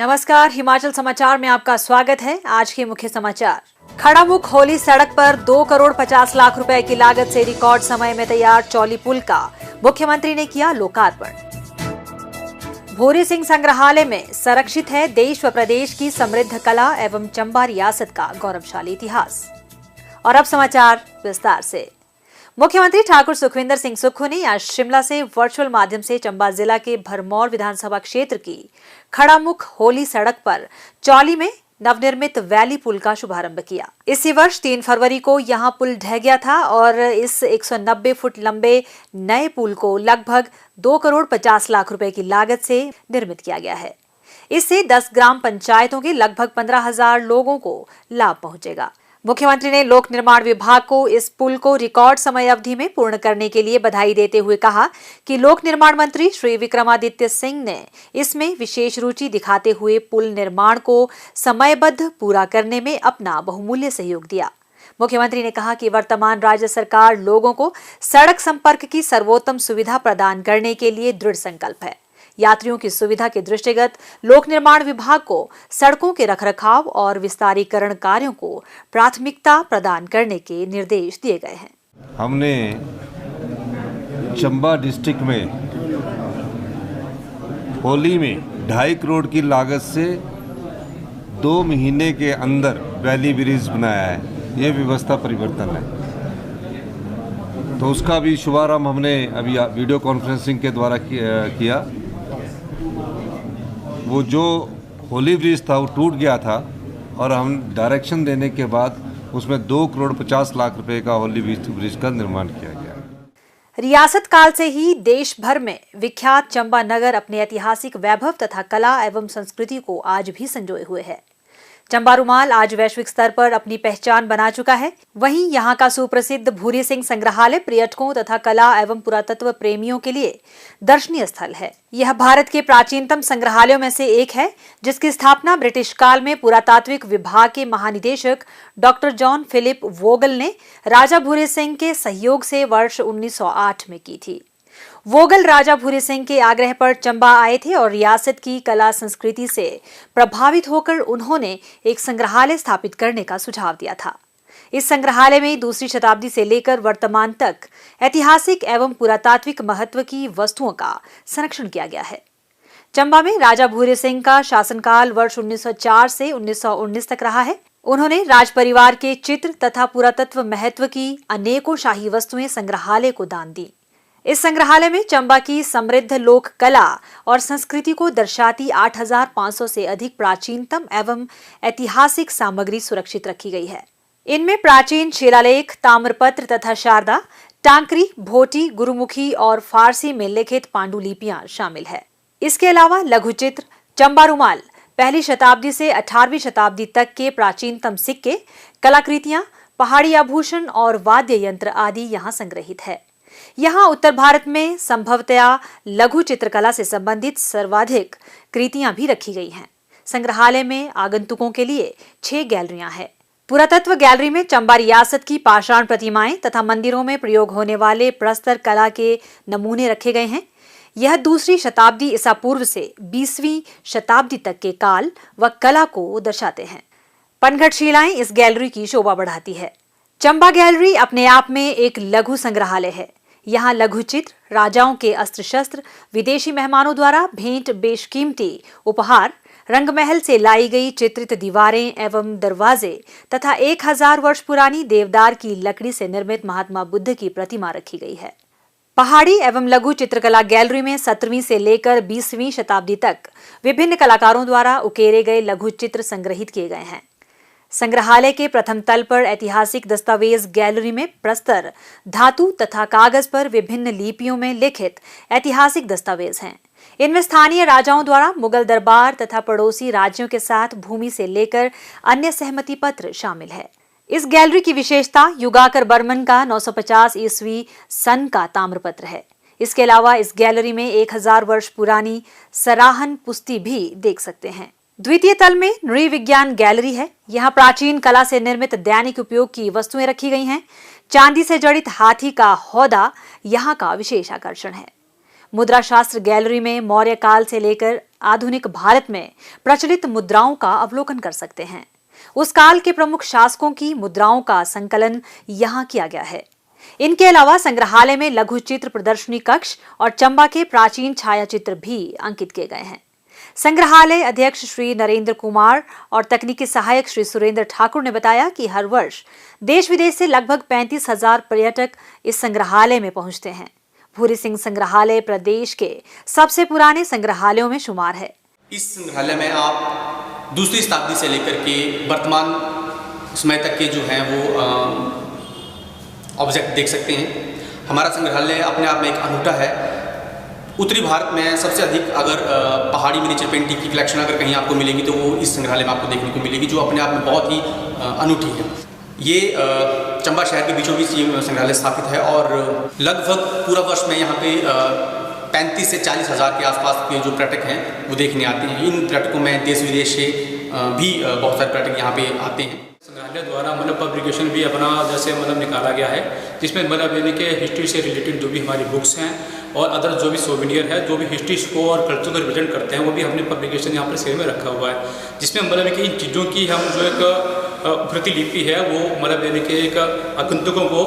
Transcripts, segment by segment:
नमस्कार, हिमाचल समाचार में आपका स्वागत है। आज के मुख्य समाचार। खड़ामुख होली सड़क पर 2 करोड़ 50 लाख रुपए की लागत से रिकॉर्ड समय में तैयार चौली पुल का मुख्यमंत्री ने किया लोकार्पण। भूरी सिंह संग्रहालय में संरक्षित है देश व प्रदेश की समृद्ध कला एवं चंबा रियासत का गौरवशाली इतिहास। और अब समाचार विस्तार से। मुख्यमंत्री ठाकुर सुखविंदर सिंह सुक्खू ने आज शिमला से वर्चुअल माध्यम से चंबा जिला के भरमौर विधानसभा क्षेत्र की खड़ामुख होली सड़क पर चौली में नवनिर्मित वैली पुल का शुभारंभ किया। इसी वर्ष 3 फरवरी को यहां पुल ढह गया था और इस 190 फुट लंबे नए पुल को लगभग 2 करोड़ 50 लाख रुपए की लागत से निर्मित किया गया है। इससे 10 ग्राम पंचायतों के लगभग 15,000 लोगों को लाभ पहुंचेगा। मुख्यमंत्री ने लोक निर्माण विभाग को इस पुल को रिकॉर्ड समय अवधि में पूर्ण करने के लिए बधाई देते हुए कहा कि लोक निर्माण मंत्री श्री विक्रमादित्य सिंह ने इसमें विशेष रुचि दिखाते हुए पुल निर्माण को समयबद्ध पूरा करने में अपना बहुमूल्य सहयोग दिया। मुख्यमंत्री ने कहा कि वर्तमान राज्य सरकार लोगों को सड़क संपर्क की सर्वोत्तम सुविधा प्रदान करने के लिए दृढ़ संकल्प है। यात्रियों की सुविधा के दृष्टिगत लोक निर्माण विभाग को सड़कों के रखरखाव और विस्तारीकरण कार्यों को प्राथमिकता प्रदान करने के निर्देश दिए गए हैं। हमने चंबा डिस्ट्रिक्ट में होली में 2.5 करोड़ की लागत से 2 महीने के अंदर वैली ब्रिज बनाया है। ये व्यवस्था परिवर्तन है, तो उसका भी शुभारंभ हमने अभी वीडियो कॉन्फ्रेंसिंग के द्वारा किया। वो जो होली ब्रिज था वो टूट गया था और हम डायरेक्शन देने के बाद उसमें 2 करोड़ 50 लाख रुपए का होली ब्रिज का निर्माण किया गया। रियासत काल से ही देश भर में विख्यात चंबा नगर अपने ऐतिहासिक वैभव तथा कला एवं संस्कृति को आज भी संजोए हुए है। चंबा रुमाल आज वैश्विक स्तर पर अपनी पहचान बना चुका है। वहीं यहाँ का सुप्रसिद्ध भूरी सिंह संग्रहालय पर्यटकों तथा कला एवं पुरातत्व प्रेमियों के लिए दर्शनीय स्थल है। यह भारत के प्राचीनतम संग्रहालयों में से एक है, जिसकी स्थापना ब्रिटिश काल में पुरातात्विक विभाग के महानिदेशक डॉक्टर जॉन फिलिप वोगल ने राजा भूरी सिंह के सहयोग से वर्ष 1908 में की थी। वोगल राजा भूरी सिंह के आग्रह पर चंबा आए थे और रियासत की कला संस्कृति से प्रभावित होकर उन्होंने एक संग्रहालय स्थापित करने का सुझाव दिया था। इस संग्रहालय में 2वीं शताब्दी से लेकर वर्तमान तक ऐतिहासिक एवं पुरातात्विक महत्व की वस्तुओं का संरक्षण किया गया है। चंबा में राजा भूरी सिंह का शासनकाल वर्ष 1904 से 1919 तक रहा है। उन्होंने राज परिवार के चित्र तथा पुरातत्व महत्व की अनेकों शाही वस्तुएं संग्रहालय को दान दी। इस संग्रहालय में चंबा की समृद्ध लोक कला और संस्कृति को दर्शाती 8,500 से अधिक प्राचीनतम एवं ऐतिहासिक सामग्री सुरक्षित रखी गई है। इनमें प्राचीन शिलालेख, ताम्रपत्र तथा शारदा, टांकरी, भोटी, गुरुमुखी और फारसी में लिखित पांडुलिपियां शामिल है। इसके अलावा लघु चित्र, चंबा रुमाल, 1ली शताब्दी से 18वीं शताब्दी तक के प्राचीनतम सिक्के, कलाकृतियां, पहाड़ी आभूषण और वाद्य यंत्र आदि यहाँ संग्रहित है। यहाँ उत्तर भारत में संभवतया लघु चित्रकला से संबंधित सर्वाधिक कृतियां भी रखी गई हैं। संग्रहालय में आगंतुकों के लिए 6 गैलरियां हैं। पुरातत्व गैलरी में चंबा रियासत की पाषाण प्रतिमाएं तथा मंदिरों में प्रयोग होने वाले प्रस्तर कला के नमूने रखे गए हैं। यह 2री शताब्दी ईसा पूर्व से 20वीं शताब्दी तक के काल व कला को दर्शाते हैं। पनघट शिलाएं इस गैलरी की शोभा बढ़ाती है। चंबा गैलरी अपने आप में एक लघु संग्रहालय है। यहाँ लघु चित्र, राजाओं के अस्त्र शस्त्र, विदेशी मेहमानों द्वारा भेंट बेशकीमती उपहार, रंगमहल से लाई गई चित्रित दीवारें एवं दरवाजे तथा 1000 वर्ष पुरानी देवदार की लकड़ी से निर्मित महात्मा बुद्ध की प्रतिमा रखी गई है। पहाड़ी एवं लघु चित्रकला गैलरी में 17वीं से लेकर 20वीं शताब्दी तक विभिन्न कलाकारों द्वारा उकेरे गए लघु चित्र संग्रहित किए गए हैं। संग्रहालय के प्रथम तल पर ऐतिहासिक दस्तावेज गैलरी में प्रस्तर, धातु तथा कागज पर विभिन्न लिपियों में लिखित ऐतिहासिक दस्तावेज हैं। इनमें स्थानीय राजाओं द्वारा मुगल दरबार तथा पड़ोसी राज्यों के साथ भूमि से लेकर अन्य सहमति पत्र शामिल है। इस गैलरी की विशेषता युगाकर बर्मन का 950 ईस्वी सन का ताम्रपत्र है। इसके अलावा इस गैलरी में 1000 वर्ष पुरानी सराहन पुस्ती भी देख सकते हैं। द्वितीय तल में नृविज्ञान गैलरी है। यहाँ प्राचीन कला से निर्मित दैनिक उपयोग की वस्तुएं रखी गई हैं। चांदी से जड़ित हाथी का हौदा यहाँ का विशेष आकर्षण है। मुद्रा शास्त्र गैलरी में मौर्य काल से लेकर आधुनिक भारत में प्रचलित मुद्राओं का अवलोकन कर सकते हैं। उस काल के प्रमुख शासकों की मुद्राओं का संकलन यहाँ किया गया है। इनके अलावा संग्रहालय में लघु चित्र प्रदर्शनी कक्ष और चंबा के प्राचीन छायाचित्र भी अंकित किए गए हैं। संग्रहालय अध्यक्ष श्री नरेंद्र कुमार और तकनीकी सहायक श्री सुरेंद्र ठाकुर ने बताया कि हर वर्ष देश विदेश से लगभग 35,000 पर्यटक इस संग्रहालय में पहुंचते हैं। भूरी सिंह संग्रहालय प्रदेश के सबसे पुराने संग्रहालयों में शुमार है। इस संग्रहालय में आप दूसरी शताब्दी से लेकर के वर्तमान समय तक के जो हैं वो ऑब्जेक्ट देख सकते हैं। हमारा संग्रहालय अपने आप में एक अनूठा है। उत्तरी भारत में सबसे अधिक अगर पहाड़ी मिनीचर पेंटिंग की कलेक्शन अगर कहीं आपको मिलेगी तो वो इस संग्रहालय में आपको देखने को मिलेगी, जो अपने आप में बहुत ही अनूठी है। ये चंबा शहर के बीचों बीच ये संग्रहालय स्थापित है और लगभग पूरा वर्ष में यहाँ पे 35 से 40 हज़ार के आसपास के जो पर्यटक हैं वो देखने आते हैं। इन पर्यटकों में देश विदेश से भी बहुत सारे पर्यटक यहाँ पे आते हैं। संग्रहालय द्वारा पब्लिकेशन भी अपना जैसे निकाला गया है, जिसमें यानी कि हिस्ट्री से रिलेटेड जो भी हमारी बुक्स हैं और अदर जो भी सोवेनियर है, जो भी हिस्ट्री को और कल्चर को रिप्रेजेंट करते हैं, वो भी हमने पब्लिकेशन यहाँ पर सेल में रखा हुआ है, जिसमें कि इन चीज़ों की हम जो एक प्रतिलिपि है वो यानी कि एक आगंतुकों को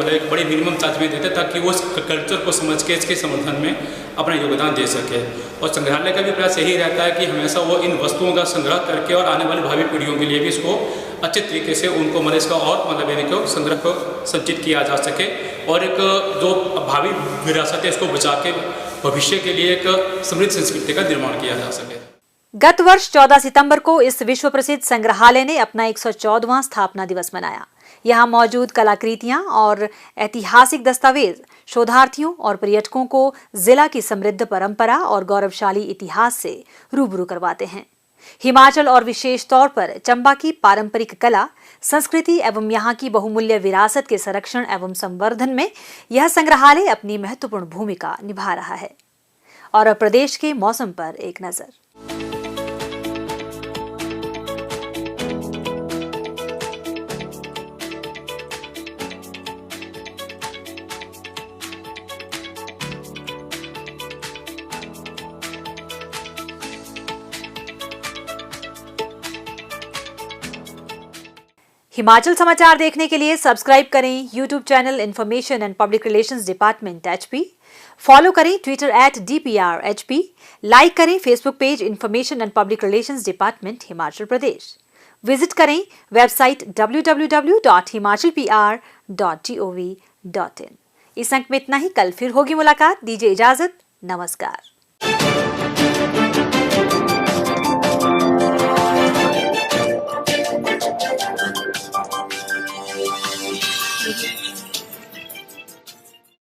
एक बड़ी मिनिमम चार्ज में देते हैं ताकि वो कल्चर को समझ के इसके समर्थन में अपना योगदान दे सके। और संग्रहालय का भी प्रयास यही रहता है कि हमेशा वो इन वस्तुओं का संग्रह करके और आने वाली भावी पीढ़ियों के लिए भी इसको अच्छे तरीके से उनको इसका और यानी कि संग्रह को संचित किया जा सके और एक जो भावी विरासत है इसको बचा के भविष्य के लिए एक समृद्ध संस्कृति का निर्माण किया जा सके। गत वर्ष 14 सितंबर को इस विश्व प्रसिद्ध संग्रहालय ने अपना 114वां स्थापना दिवस मनाया। यहाँ मौजूद कलाकृतियां और ऐतिहासिक दस्तावेज शोधार्थियों और पर्यटकों को जिला की समृद्ध परंपरा और गौरवशाली इतिहास से रूबरू करवाते हैं। हिमाचल और विशेष तौर पर चंबा की पारंपरिक कला, संस्कृति एवं यहाँ की बहुमूल्य विरासत के संरक्षण एवं संवर्धन में यह संग्रहालय अपनी महत्वपूर्ण भूमिका निभा रहा है। और अब प्रदेश के मौसम पर एक नजर। हिमाचल समाचार देखने के लिए सब्सक्राइब करें YouTube channel information and public relations department HP, follow करें ट्विटर @DPRHP, लाइक करें Facebook page information and public relations department Himachal Pradesh, visit करें वेबसाइट www.himachalpr.gov.in। इस अंक में इतना ही। कल फिर होगी मुलाकात। दीजिए इजाजत। नमस्कार।